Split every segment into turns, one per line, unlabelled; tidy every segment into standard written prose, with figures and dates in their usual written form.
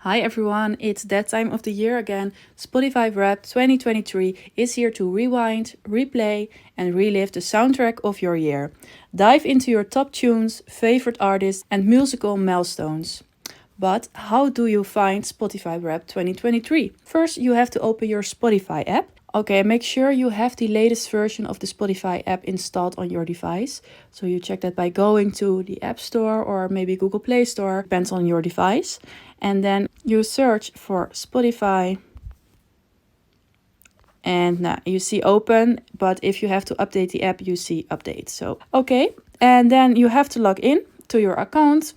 Hi everyone, it's that time of the year again. Spotify Wrapped 2023 is here to rewind, replay, and relive the soundtrack of your year. Dive into your top tunes, favorite artists, and musical milestones. But how do you find Spotify Wrapped 2023? First, you have to open your Spotify app. Okay, make sure you have the latest version of the Spotify app installed on your device. So you check that by going to the App Store or maybe Google Play Store, depends on your device. And then you search for Spotify. And now you see open, but if you have to update the app, you see update. So, okay. And then you have to log in to your account.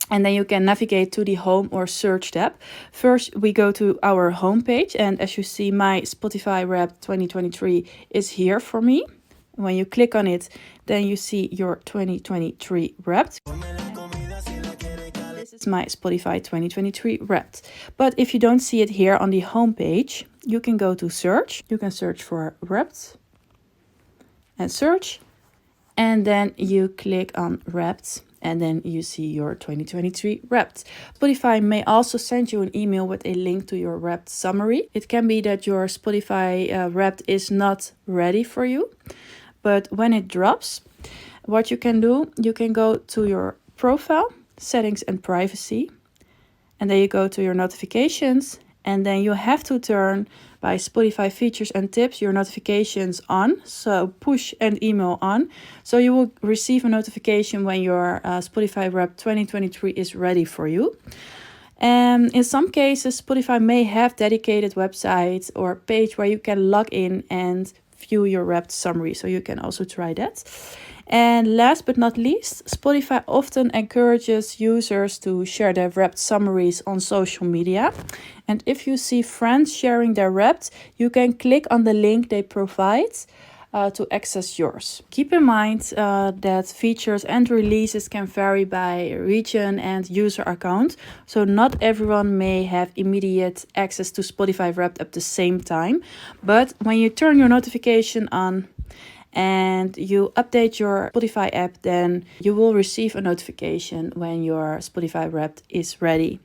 And then you can navigate to the home or search tab. First, we go to our home page. And as you see, my Spotify Wrapped 2023 is here for me. When you click on it, then you see your 2023 Wrapped. This is my Spotify 2023 Wrapped. But if you don't see it here on the home page, you can go to search. You can search for Wrapped and search. And then you click on Wrapped. And then you see your 2023 Wrapped. Spotify may also send you an email with a link to your Wrapped summary. It can be that your Spotify Wrapped is not ready for you. But when it drops, what you can do, you can go to your profile, settings and privacy. And then you go to your notifications. And then you have to turn by Spotify features and tips your notifications on. So push and email on. So you will receive a notification when your Spotify Wrapped 2023 is ready for you. And in some cases, Spotify may have dedicated websites or page where you can log in and view your Wrapped summary. So you can also try that. And last but not least, Spotify often encourages users to share their Wrapped summaries on social media. And if you see friends sharing their Wrapped, you can click on the link they provide to access yours. Keep in mind that features and releases can vary by region and user account. So not everyone may have immediate access to Spotify Wrapped at the same time. But when you turn your notification on, and you update your Spotify app, then you will receive a notification when your Spotify Wrapped is ready.